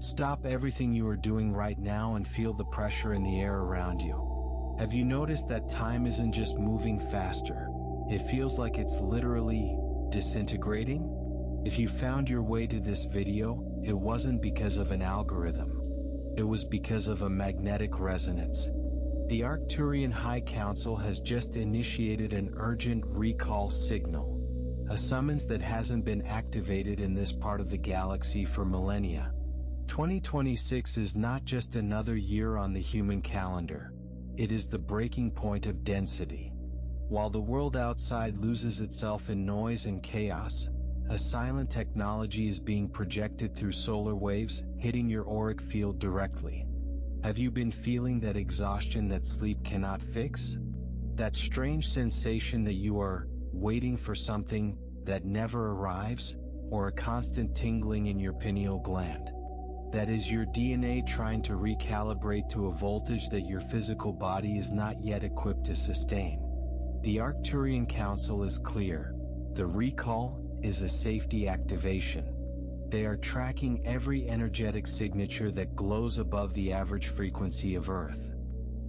Stop everything you are doing right now and feel the pressure in the air around you. Have you noticed that time isn't just moving faster? It feels like it's literally disintegrating? If you found your way to this video, it wasn't because of an algorithm. It was because of a magnetic resonance. The Arcturian High Council has just initiated an urgent recall signal, a summons that hasn't been activated in this part of the galaxy for millennia. 2026 is not just another year on the human calendar. It is the breaking point of density. While the world outside loses itself in noise and chaos, a silent technology is being projected through solar waves, hitting your auric field directly. Have you been feeling that exhaustion that sleep cannot fix? That strange sensation that you are waiting for something that never arrives, or a constant tingling in your pineal gland? That is your DNA trying to recalibrate to a voltage that your physical body is not yet equipped to sustain. The Arcturian Council is clear. The recall is a safety activation. They are tracking every energetic signature that glows above the average frequency of Earth.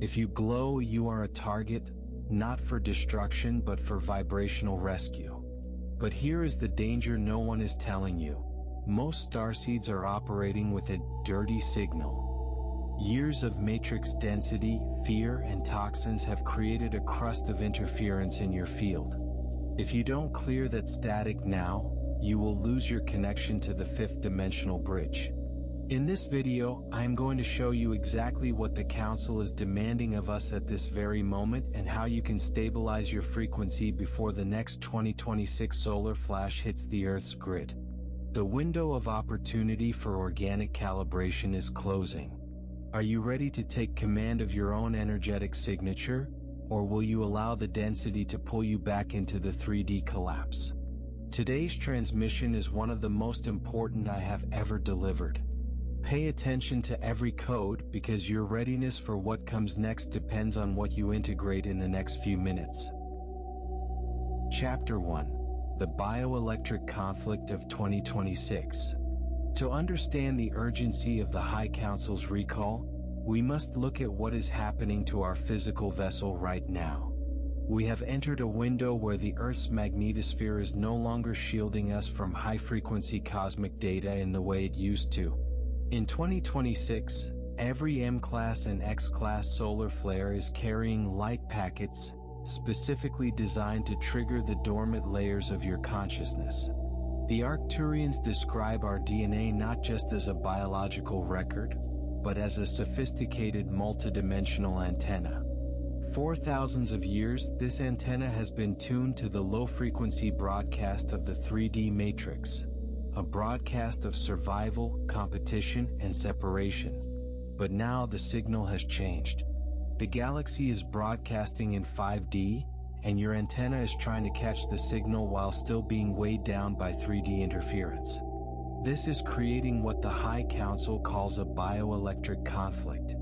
If you glow, you are a target, not for destruction but for vibrational rescue. But here is the danger no one is telling you. Most starseeds are operating with a dirty signal. Years of matrix density, fear, and toxins have created a crust of interference in your field. If you don't clear that static now, you will lose your connection to the fifth dimensional bridge. In this video, I am going to show you exactly what the Council is demanding of us at this very moment and how you can stabilize your frequency before the next 2026 solar flash hits the Earth's grid. The window of opportunity for organic calibration is closing. Are you ready to take command of your own energetic signature, or will you allow the density to pull you back into the 3D collapse? Today's transmission is one of the most important I have ever delivered. Pay attention to every code because your readiness for what comes next depends on what you integrate in the next few minutes. Chapter 1. The Bioelectric Conflict of 2026. To understand the urgency of the High Council's recall, we must look at what is happening to our physical vessel right now. We have entered a window where the Earth's magnetosphere is no longer shielding us from high-frequency cosmic data in the way it used to. In 2026, every M-class and X-class solar flare is carrying light packets specifically designed to trigger the dormant layers of your consciousness. The Arcturians describe our DNA not just as a biological record, but as a sophisticated multidimensional antenna. For thousands of years, this antenna has been tuned to the low-frequency broadcast of the 3D matrix, a broadcast of survival, competition, and separation. But now the signal has changed. The galaxy is broadcasting in 5D, and your antenna is trying to catch the signal while still being weighed down by 3D interference. This is creating what the High Council calls a bioelectric conflict.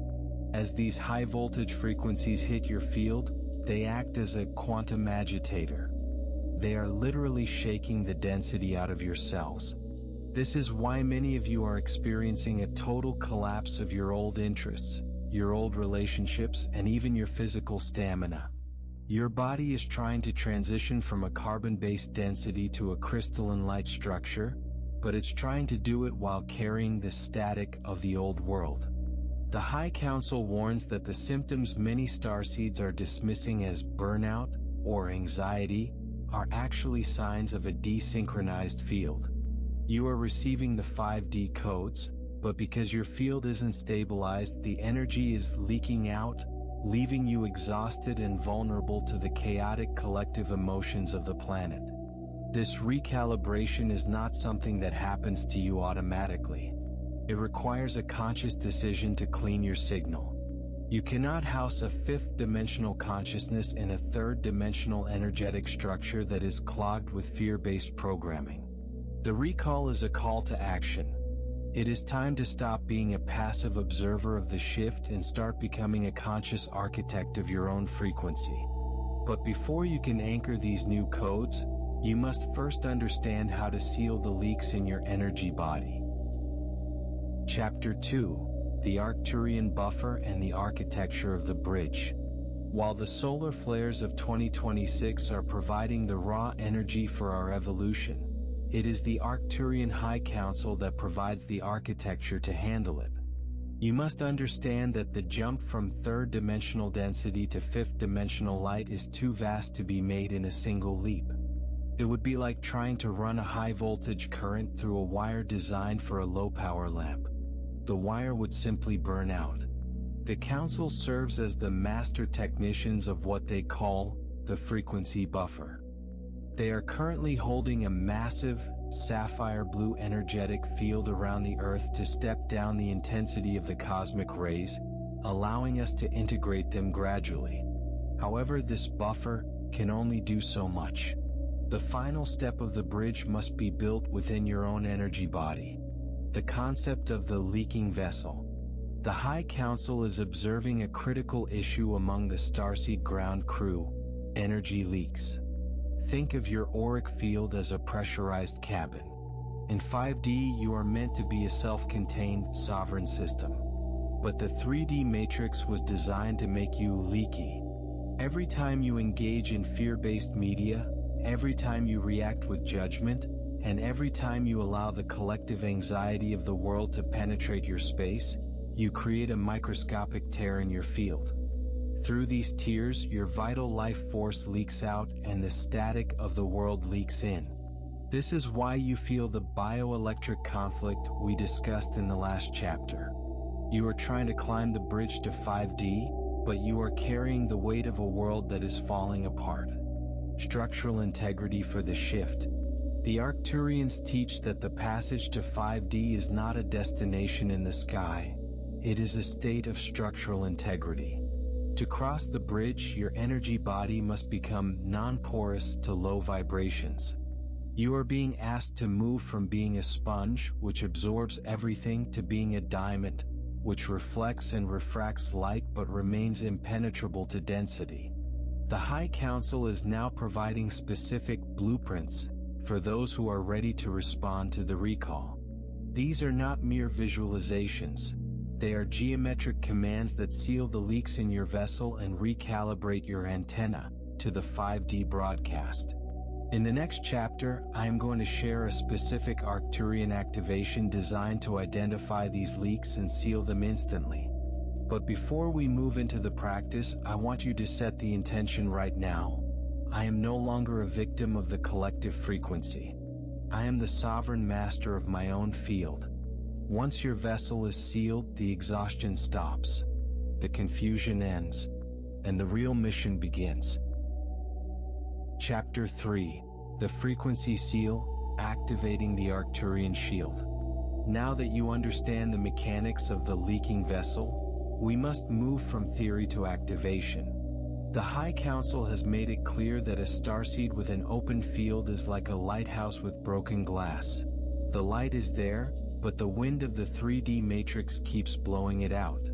As these high-voltage frequencies hit your field, they act as a quantum agitator. They are literally shaking the density out of your cells. This is why many of you are experiencing a total collapse of your old interests, your old relationships, and even your physical stamina. Your body is trying to transition from a carbon-based density to a crystalline light structure, but it's trying to do it while carrying the static of the old world. The High Council warns that the symptoms many starseeds are dismissing as burnout or anxiety are actually signs of a desynchronized field. You are receiving the 5D codes, but because your field isn't stabilized, the energy is leaking out, leaving you exhausted and vulnerable to the chaotic collective emotions of the planet. This recalibration is not something that happens to you automatically. It requires a conscious decision to clean your signal. You cannot house a fifth-dimensional consciousness in a third-dimensional energetic structure that is clogged with fear-based programming. The recall is a call to action. It is time to stop being a passive observer of the shift and start becoming a conscious architect of your own frequency. But before you can anchor these new codes, you must first understand how to seal the leaks in your energy body. Chapter 2: The Arcturian Buffer and the Architecture of the Bridge. While the solar flares of 2026 are providing the raw energy for our evolution, it is the Arcturian High Council that provides the architecture to handle it. You must understand that the jump from third-dimensional density to fifth-dimensional light is too vast to be made in a single leap. It would be like trying to run a high-voltage current through a wire designed for a low-power lamp. The wire would simply burn out. The Council serves as the master technicians of what they call the frequency buffer. They are currently holding a massive, sapphire blue energetic field around the Earth to step down the intensity of the cosmic rays, allowing us to integrate them gradually. However, this buffer can only do so much. The final step of the bridge must be built within your own energy body. The concept of the leaking vessel. The High Council is observing a critical issue among the Starseed ground crew: energy leaks. Think of your auric field as a pressurized cabin. In 5D, you are meant to be a self-contained, sovereign system. But the 3D matrix was designed to make you leaky. Every time you engage in fear-based media, every time you react with judgment, and every time you allow the collective anxiety of the world to penetrate your space, you create a microscopic tear in your field. Through these tears, your vital life force leaks out and the static of the world leaks in. This is why you feel the bioelectric conflict we discussed in the last chapter. You are trying to climb the bridge to 5D, but you are carrying the weight of a world that is falling apart. Structural integrity for the shift. The Arcturians teach that the passage to 5D is not a destination in the sky. It is a state of structural integrity. To cross the bridge, your energy body must become non-porous to low vibrations. You are being asked to move from being a sponge, which absorbs everything, to being a diamond, which reflects and refracts light but remains impenetrable to density. The High Council is now providing specific blueprints for those who are ready to respond to the recall. These are not mere visualizations. They are geometric commands that seal the leaks in your vessel and recalibrate your antenna to the 5D broadcast. In the next chapter, I am going to share a specific Arcturian activation designed to identify these leaks and seal them instantly. But before we move into the practice, I want you to set the intention right now. I am no longer a victim of the collective frequency. I am the sovereign master of my own field. Once your vessel is sealed, the exhaustion stops, the confusion ends, and the real mission begins. Chapter 3: The Frequency Seal, Activating the Arcturian Shield. Now that you understand the mechanics of the leaking vessel, we must move from theory to activation. The High Council has made it clear that a starseed with an open field is like a lighthouse with broken glass. The light is there, but the wind of the 3D matrix keeps blowing it out.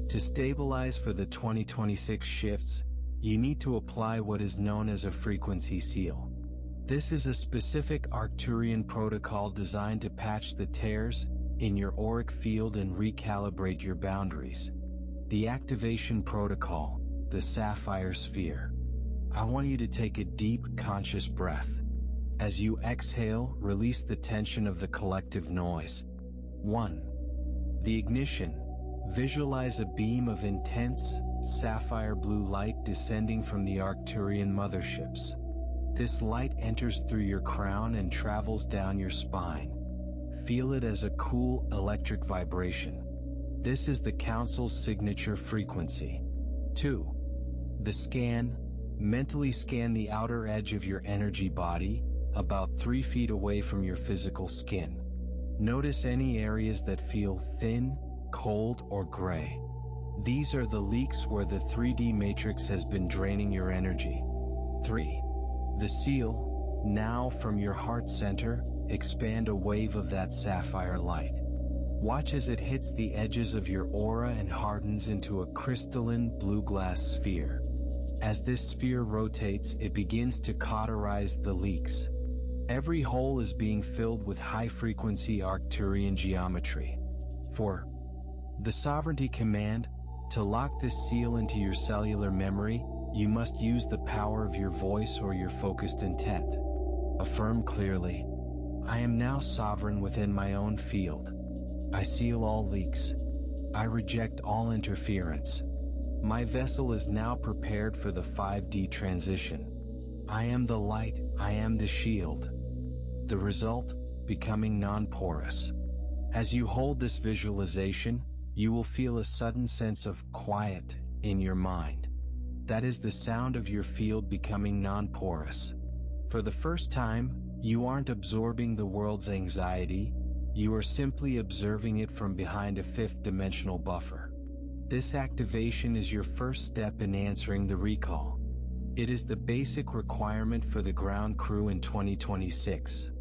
To stabilize for the 2026 shifts, you need to apply what is known as a frequency seal. This is a specific Arcturian protocol designed to patch the tears in your auric field and recalibrate your boundaries. The activation protocol, the Sapphire Sphere. I want you to take a deep, conscious breath. As you exhale, release the tension of the collective noise. 1. The ignition. Visualize a beam of intense, sapphire blue light descending from the Arcturian motherships. This light enters through your crown and travels down your spine. Feel it as a cool, electric vibration. This is the Council's signature frequency. 2. The scan. Mentally scan the outer edge of your energy body, about 3 feet away from your physical skin. Notice any areas that feel thin, cold, or gray. These are the leaks where the 3D matrix has been draining your energy. 3. The seal. Now, from your heart center, expand a wave of that sapphire light. Watch as it hits the edges of your aura and hardens into a crystalline blue glass sphere. As this sphere rotates, it begins to cauterize the leaks. Every hole is being filled with high-frequency Arcturian geometry. 4. The sovereignty command. To lock this seal into your cellular memory, you must use the power of your voice or your focused intent. Affirm clearly, I am now sovereign within my own field. I seal all leaks. I reject all interference. My vessel is now prepared for the 5D transition. I am the light, I am the shield. The result? Becoming non-porous. As you hold this visualization, you will feel a sudden sense of quiet in your mind. That is the sound of your field becoming non-porous. For the first time, you aren't absorbing the world's anxiety, you are simply observing it from behind a fifth-dimensional buffer. This activation is your first step in answering the recall. It is the basic requirement for the ground crew in 2026.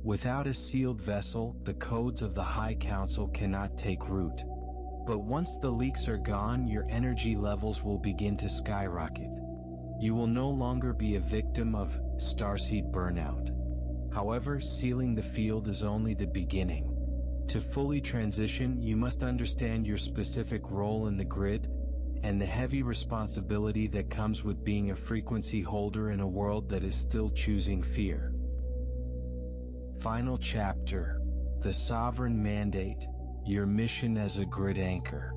Without a sealed vessel, the codes of the High Council cannot take root. But once the leaks are gone, your energy levels will begin to skyrocket. You will no longer be a victim of starseed burnout. However, sealing the field is only the beginning. To fully transition, you must understand your specific role in the grid and the heavy responsibility that comes with being a frequency holder in a world that is still choosing fear. Final chapter: the Sovereign Mandate. Your mission as a grid anchor.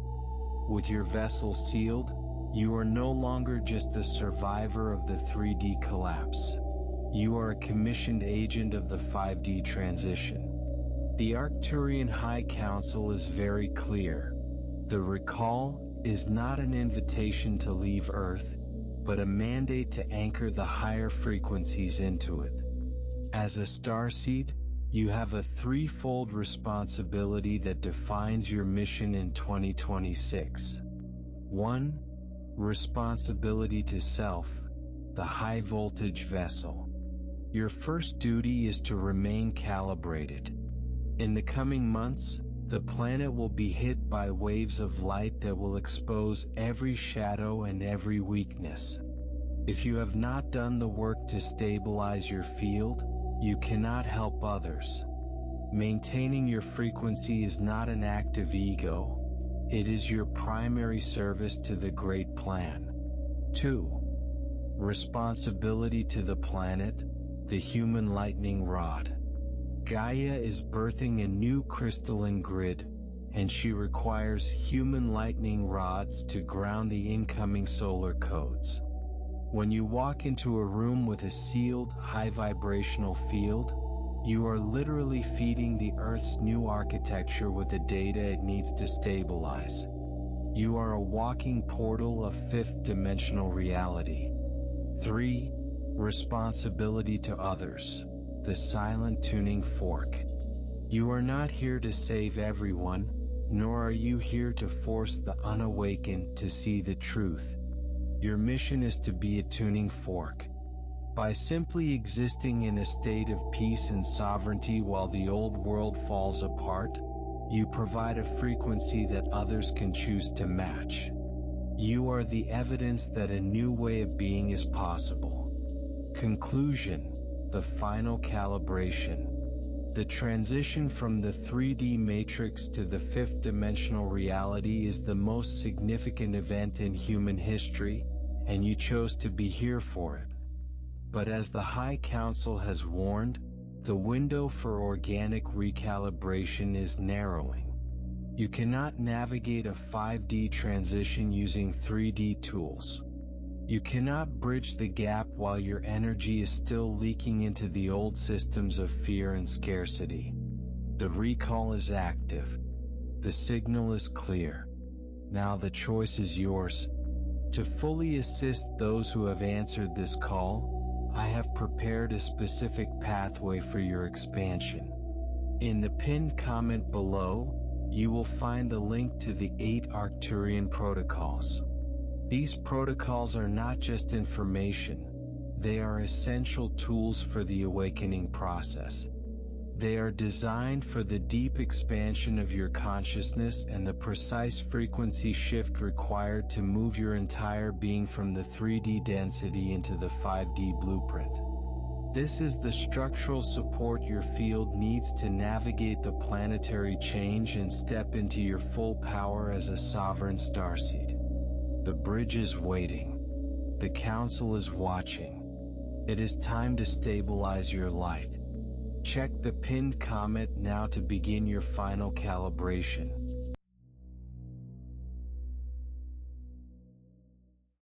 With your vessel sealed, you are no longer just a survivor of the 3D collapse. You are a commissioned agent of the 5D transition. The Arcturian High Council is very clear. The recall is not an invitation to leave Earth, but a mandate to anchor the higher frequencies into it. As a starseed, you have a threefold responsibility that defines your mission in 2026. 1. Responsibility to self, the high-voltage vessel. Your first duty is to remain calibrated. In the coming months, the planet will be hit by waves of light that will expose every shadow and every weakness. If you have not done the work to stabilize your field, you cannot help others. Maintaining your frequency is not an act of ego. It is your primary service to the great plan. 2. Responsibility to the planet, the human lightning rod. Gaia is birthing a new crystalline grid, and she requires human lightning rods to ground the incoming solar codes. When you walk into a room with a sealed, high-vibrational field, you are literally feeding the Earth's new architecture with the data it needs to stabilize. You are a walking portal of fifth-dimensional reality. 3. Responsibility to others, the silent tuning fork. You are not here to save everyone, nor are you here to force the unawakened to see the truth. Your mission is to be a tuning fork. By simply existing in a state of peace and sovereignty while the old world falls apart, you provide a frequency that others can choose to match. You are the evidence that a new way of being is possible. Conclusion: the final calibration. The transition from the 3D matrix to the fifth-dimensional reality is the most significant event in human history, and you chose to be here for it. But as the High Council has warned, the window for organic recalibration is narrowing. You cannot navigate a 5D transition using 3D tools. You cannot bridge the gap while your energy is still leaking into the old systems of fear and scarcity. The recall is active. The signal is clear. Now the choice is yours. To fully assist those who have answered this call, I have prepared a specific pathway for your expansion. In the pinned comment below, you will find the link to the 8 Arcturian protocols. These protocols are not just information, they are essential tools for the awakening process. They are designed for the deep expansion of your consciousness and the precise frequency shift required to move your entire being from the 3D density into the 5D blueprint. This is the structural support your field needs to navigate the planetary change and step into your full power as a sovereign starseed. The bridge is waiting. The council is watching. It is time to stabilize your light. Check the pinned comment now to begin your final calibration.